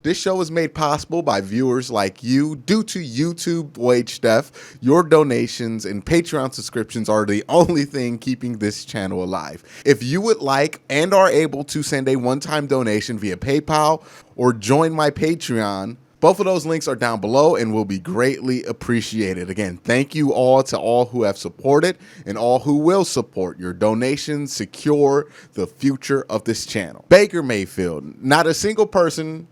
This show is made possible by viewers like you due to YouTube wage theft. Your donations and Patreon subscriptions are the only thing keeping this channel alive. If you would like and are able to send a one-time donation via PayPal or join my Patreon, both of those links are down below and will be greatly appreciated. Again, thank you all to all who have supported and all who will support. Your donations secure the future of this channel. Baker Mayfield, not a single person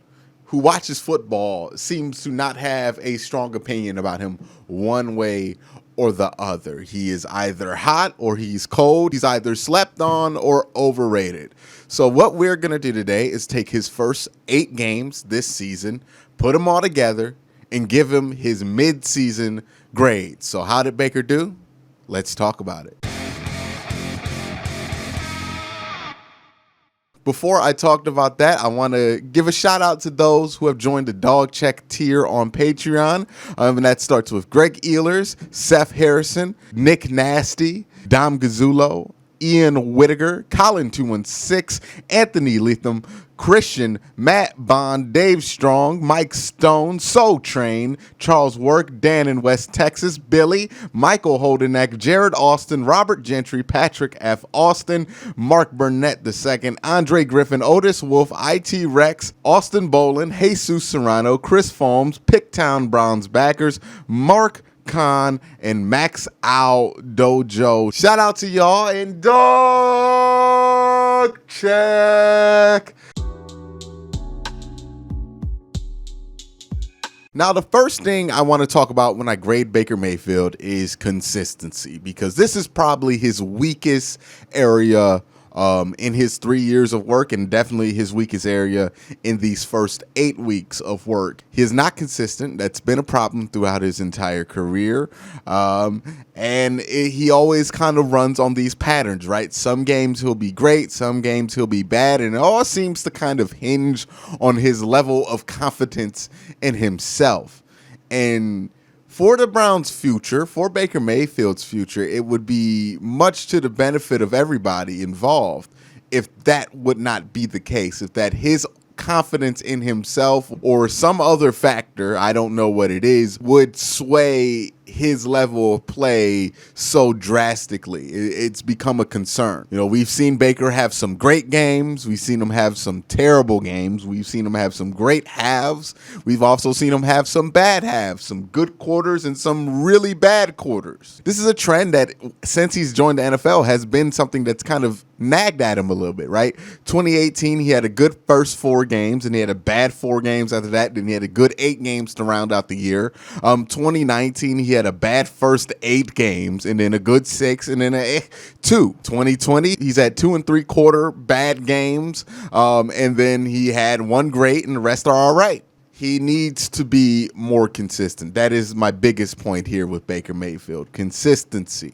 who watches football seems to not have a strong opinion about him one way or the other. He is either hot or he's cold. He's either slept on or overrated. So what we're going to do today is take his first 8 games this season, put them all together, and give him his mid-season grade. So how did Baker do? Let's talk about it. Before I talked about that, I want to give a shout out to those who have joined the Dog Check tier on Patreon. And that starts with Greg Ehlers, Seth Harrison, Nick Nasty, Dom Gazzulo, Ian Whittaker, Colin 216, Anthony Leatham, Christian, Matt Bond, Dave Strong, Mike Stone, Soul Train, Charles Work, Dan in West Texas, Billy, Michael Holdeneck, Jared Austin, Robert Gentry, Patrick F. Austin, Mark Burnett II, Andre Griffin, Otis Wolf, IT Rex, Austin Bolin, Jesus Serrano, Chris Folmes, Picktown Browns backers, Mark Khan, and Max Owl Dojo. Shout out to y'all and Dog Check. Now, the first thing I want to talk about when I grade Baker Mayfield is consistency, because this is probably his weakest area in his 3 years of work, and definitely his weakest area in these first 8 weeks of work. He is not consistent. That's been a problem throughout his entire career. He always kind of runs on these patterns, right? Some games he'll be great, some games he'll be bad, and it all seems to kind of hinge on his level of confidence in himself. And for the Browns' future, for Baker Mayfield's future, it would be much to the benefit of everybody involved if that would not be the case, if that his confidence in himself or some other factor, I don't know what it is, would sway his level of play so drastically. It's become a concern. You know, we've seen Baker have some great games. We've seen him have some terrible games. We've seen him have some great halves. We've also seen him have some bad halves, some good quarters and some really bad quarters. This is a trend that since he's joined the NFL has been something that's kind of nagged at him a little bit, right? 2018, he had a good first 4 games and he had a bad 4 games after that. Then he had a good 8 games to round out the year. 2019, he had a bad first 8 games and then a good 6 and then a 2. 2020, he's at 2 3/4 bad games. And then he had 1 great and the rest are all right. He needs to be more consistent. That is my biggest point here with Baker Mayfield. Consistency.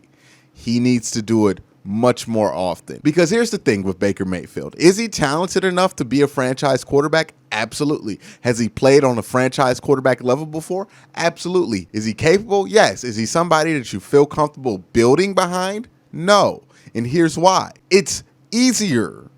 He needs to do it much more often. Because here's the thing with Baker Mayfield. Is he talented enough to be a franchise quarterback? Absolutely. Has he played on a franchise quarterback level before? Absolutely. Is he capable? Yes. Is he somebody that you feel comfortable building behind? No. And here's why. It's easier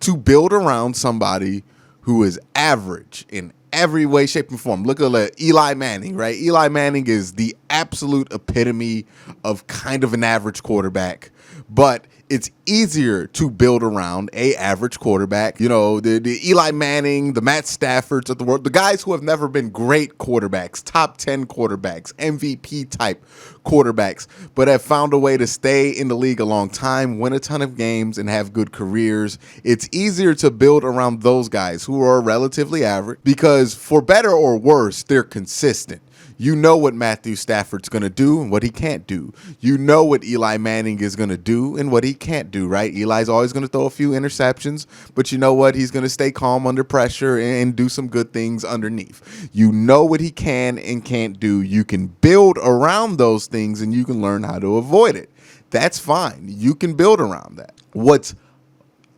to build around somebody who is average in every way, shape, and form. Look at Eli Manning, right? Eli Manning is the absolute epitome of kind of an average quarterback. But it's easier to build around a average quarterback. You know, the Eli Manning, the Matt Staffords of the world, the guys who have never been great quarterbacks, top 10 quarterbacks, MVP type quarterbacks, but have found a way to stay in the league a long time, win a ton of games, and have good careers. It's easier to build around those guys who are relatively average because for better or worse, they're consistent. You know what Matthew Stafford's going to do and what he can't do. You know what Eli Manning is going to do and what he can't do, right? Eli's always going to throw a few interceptions, but you know what? He's going to stay calm under pressure and do some good things underneath. You know what he can and can't do. You can build around those things and you can learn how to avoid it. That's fine. You can build around that. What's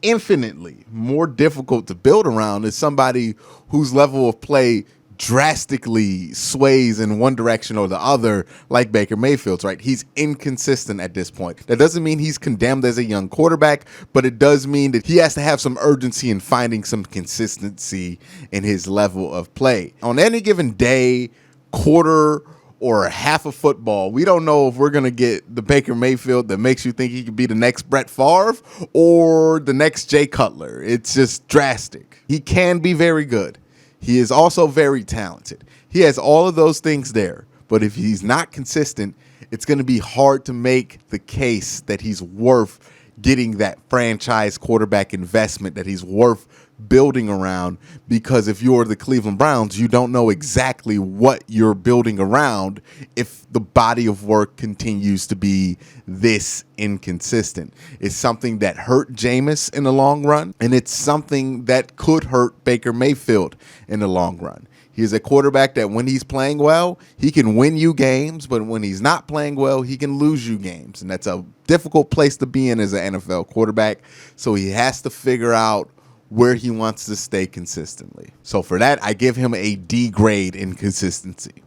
infinitely more difficult to build around is somebody whose level of play drastically sways in one direction or the other like Baker Mayfield's, right? He's inconsistent at this point. That doesn't mean he's condemned as a young quarterback, but it does mean that he has to have some urgency in finding some consistency in his level of play. On any given day, quarter, or half of football, we don't know if we're going to get the Baker Mayfield that makes you think he could be the next Brett Favre or the next Jay Cutler. It's just drastic. He can be very good. He is also very talented. He has all of those things there. But if he's not consistent, it's going to be hard to make the case that he's worth getting that franchise quarterback investment, that he's worth building around, because if you're the Cleveland Browns, you don't know exactly what you're building around if the body of work continues to be this inconsistent. It's something that hurt Jameis in the long run, and it's something that could hurt Baker Mayfield in the long run. He is a quarterback that when he's playing well, he can win you games, but when he's not playing well, he can lose you games. And that's a difficult place to be in as an NFL quarterback. So he has to figure out where he wants to stay consistently. So for that, I give him a D grade in consistency.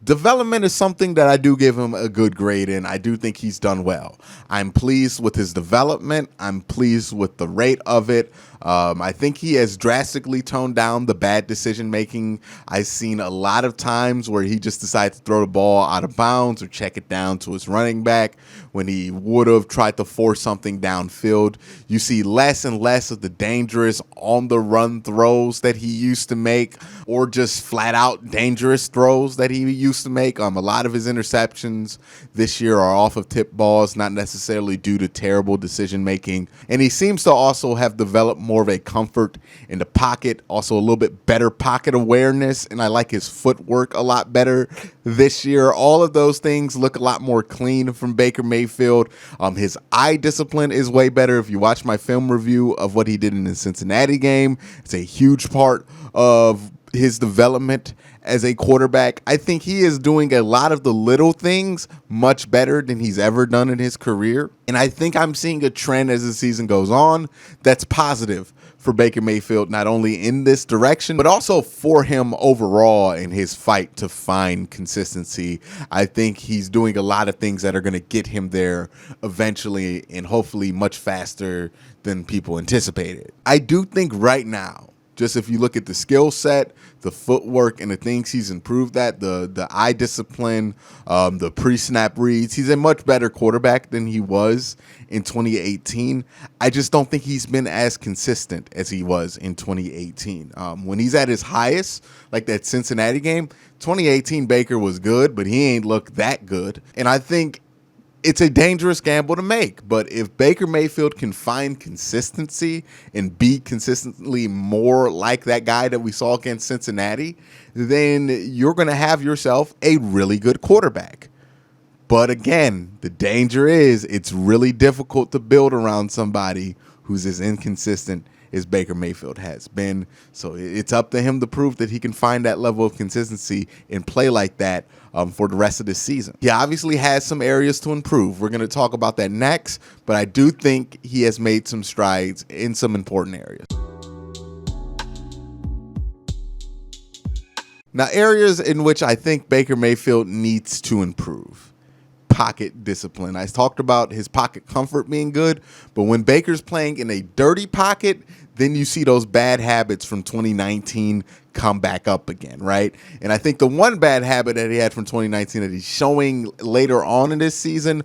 Development is something that I do give him a good grade in. I do think he's done well. I'm pleased with his development. I'm pleased with the rate of it. I think he has drastically toned down the bad decision making. I've seen a lot of times where he just decided to throw the ball out of bounds or check it down to his running back when he would have tried to force something downfield. You see less and less of the dangerous on the run throws that he used to make, or just flat out dangerous throws that he used to make. A lot of his interceptions this year are off of tip balls, not necessarily due to terrible decision making. And he seems to also have developed more of a comfort in the pocket, also a little bit better pocket awareness, and I like his footwork a lot better this year. All of those things look a lot more clean from Baker Mayfield. His eye discipline is way better. If you watch my film review of what he did in the Cincinnati game, it's a huge part of his development as a quarterback. I think he is doing a lot of the little things much better than he's ever done in his career. And I think I'm seeing a trend as the season goes on that's positive for Baker Mayfield, not only in this direction, but also for him overall in his fight to find consistency. I think he's doing a lot of things that are going to get him there eventually, and hopefully much faster than people anticipated. I do think right now, just if you look at the skill set, the footwork, and the things he's improved at, the eye discipline, the pre-snap reads, he's a much better quarterback than he was in 2018. I just don't think he's been as consistent as he was in 2018. When he's at his highest, like that Cincinnati game, 2018 Baker was good, but he ain't looked that good. And I think it's a dangerous gamble to make, but if Baker Mayfield can find consistency and be consistently more like that guy that we saw against Cincinnati, then you're going to have yourself a really good quarterback. But again, the danger is it's really difficult to build around somebody who's as inconsistent as Baker Mayfield has been. So it's up to him to prove that he can find that level of consistency and play like that for the rest of this season. He obviously has some areas to improve. We're going to talk about that next, but I do think he has made some strides in some important areas. Now, areas in which I think Baker Mayfield needs to improve. Pocket discipline. I talked about his pocket comfort being good, but when Baker's playing in a dirty pocket, then you see those bad habits from 2019 come back up again, right? And I think the one bad habit that he had from 2019 that he's showing later on in this season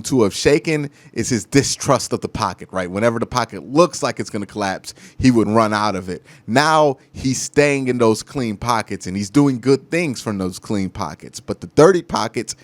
to have shaken is his distrust of the pocket, right? Whenever the pocket looks like it's going to collapse, he would run out of it. Now he's staying in those clean pockets and he's doing good things from those clean pockets, but the dirty pockets,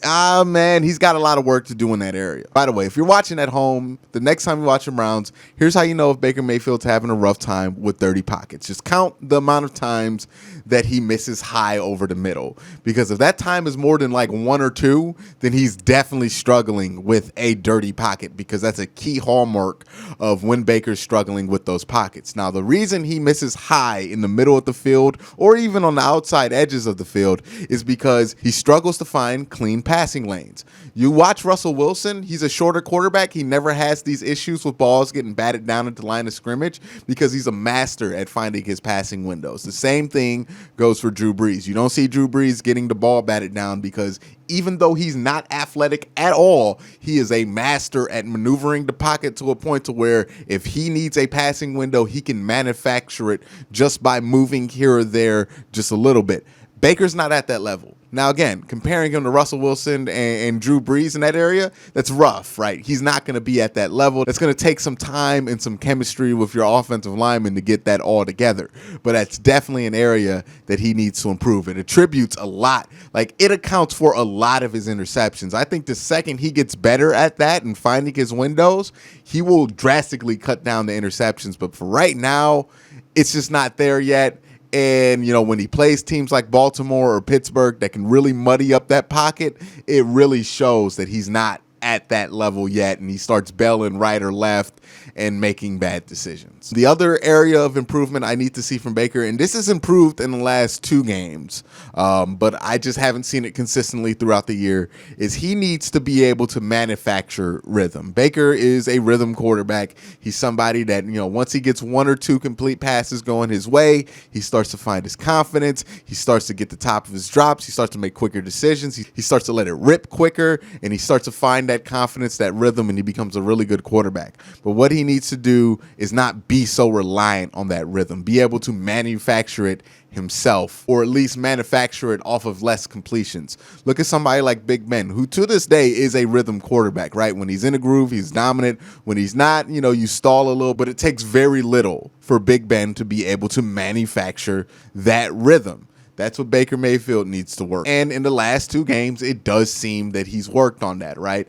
man, he's got a lot of work to do in that area. By the way, if you're watching at home, the next time you watch the Browns, here's how you know if Baker Mayfield's having a rough time with dirty pockets. Just count the amount of times that he misses high over the middle. Because if that time is more than like one or two, then he's definitely struggling with a dirty pocket, because that's a key hallmark of when Baker's struggling with those pockets. Now, the reason he misses high in the middle of the field or even on the outside edges of the field is because he struggles to find clean passing lanes. You watch Russell Wilson, he's a shorter quarterback. He never has these issues with balls getting batted down at the line of scrimmage because he's a master at finding his passing windows. The same thing goes for Drew Brees. You don't see Drew Brees getting the ball batted down because even though he's not athletic at all, he is a master at maneuvering the pocket to a point to where if he needs a passing window, he can manufacture it just by moving here or there just a little bit. Baker's not at that level. Now, again, comparing him to Russell Wilson and Drew Brees in that area, that's rough, right? He's not going to be at that level. It's going to take some time and some chemistry with your offensive lineman to get that all together. But that's definitely an area that he needs to improve. It attributes a lot. Like, it accounts for a lot of his interceptions. I think the second he gets better at that and finding his windows, he will drastically cut down the interceptions. But for right now, it's just not there yet. And, you know, when he plays teams like Baltimore or Pittsburgh that can really muddy up that pocket, it really shows that he's not at that level yet, and he starts bailing right or left and making bad decisions. The other area of improvement I need to see from Baker, and this has improved in the last 2 games, but I just haven't seen it consistently throughout the year, is he needs to be able to manufacture rhythm. Baker is a rhythm quarterback. He's somebody that, you know, once he gets 1 or 2 complete passes going his way, he starts to find his confidence. He starts to get the top of his drops. He starts to make quicker decisions. He starts to let it rip quicker, and he starts to find that confidence, that rhythm, and he becomes a really good quarterback. But what he needs to do is not be so reliant on that rhythm, be able to manufacture it himself, or at least manufacture it off of less completions. Look at somebody like Big Ben, who to this day is a rhythm quarterback, right? When he's in a groove, he's dominant. When he's not, you know, you stall a little, but it takes very little for Big Ben to be able to manufacture that rhythm. That's what Baker Mayfield needs to work. And in the last 2 games, it does seem that he's worked on that, right?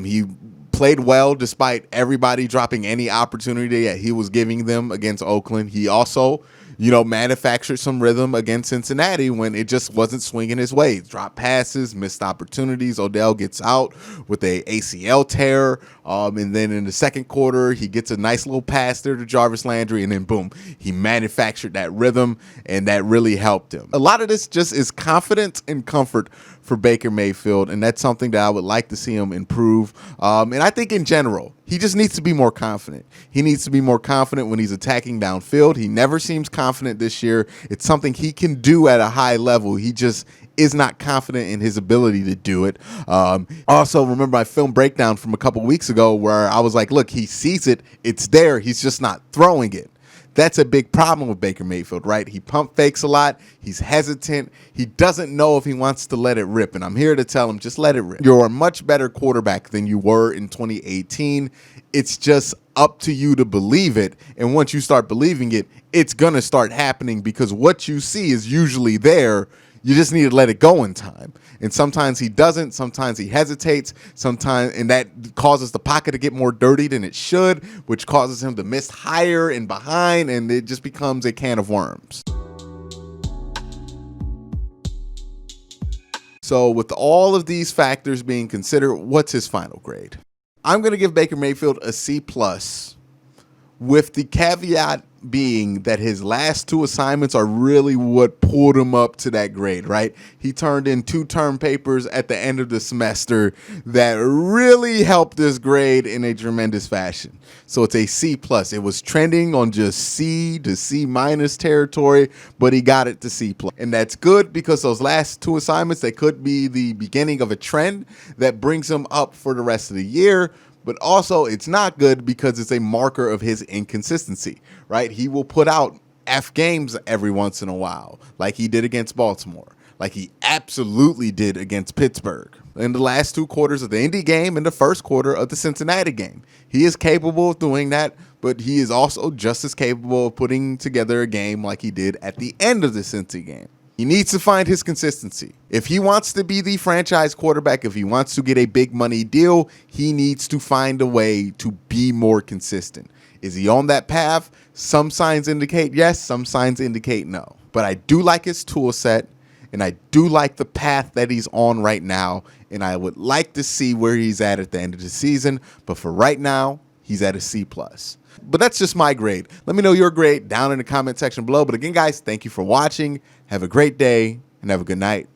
He played well despite everybody dropping any opportunity that he was giving them against Oakland. He also, you know, manufactured some rhythm against Cincinnati when it just wasn't swinging his way. Drop passes, missed opportunities. Odell gets out with a ACL tear. And then in the second quarter, he gets a nice little pass there to Jarvis Landry. And then boom, he manufactured that rhythm, and that really helped him. A lot of this just is confidence and comfort for Baker Mayfield, and that's something that I would like to see him improve. And I think in general, he just needs to be more confident. He needs to be more confident when he's attacking downfield. He never seems confident this year. It's something he can do at a high level. He just is not confident in his ability to do it. Also, remember my film breakdown from a couple weeks ago where I was like, look, he sees it. It's there. He's just not throwing it. That's a big problem with Baker Mayfield, right? He pump fakes a lot. He's hesitant. He doesn't know if he wants to let it rip. And I'm here to tell him, just let it rip. You're a much better quarterback than you were in 2018. It's just up to you to believe it. And once you start believing it, it's going to start happening because what you see is usually there. You just need to let it go in time. And sometimes he doesn't. Sometimes he hesitates. Sometimes, and that causes the pocket to get more dirty than it should, which causes him to miss higher and behind, and it just becomes a can of worms. So with all of these factors being considered, what's his final grade? I'm going to give Baker Mayfield a C+, with the caveat being that his last 2 assignments are really what pulled him up to that grade, right? He turned in 2 term papers at the end of the semester that really helped this grade in a tremendous fashion. So it's a C+. It was trending on just C to C- territory, but he got it to C+. And that's good because those last 2 assignments, they could be the beginning of a trend that brings him up for the rest of the year. But also, it's not good because it's a marker of his inconsistency, right? He will put out F games every once in a while, like he did against Baltimore, like he absolutely did against Pittsburgh. In the last 2 quarters of the Indy game and the first quarter of the Cincinnati game, he is capable of doing that, but he is also just as capable of putting together a game like he did at the end of the Cincy game. He needs to find his consistency. If he wants to be the franchise quarterback, if he wants to get a big money deal, he needs to find a way to be more consistent. Is he on that path? Some signs indicate yes, some signs indicate no. But I do like his tool set, and I do like the path that he's on right now, and I would like to see where he's at the end of the season. But for right now, he's at a C+. But that's just my grade. Let me know your grade down in the comment section below. But again, guys, thank you for watching. Have a great day and have a good night.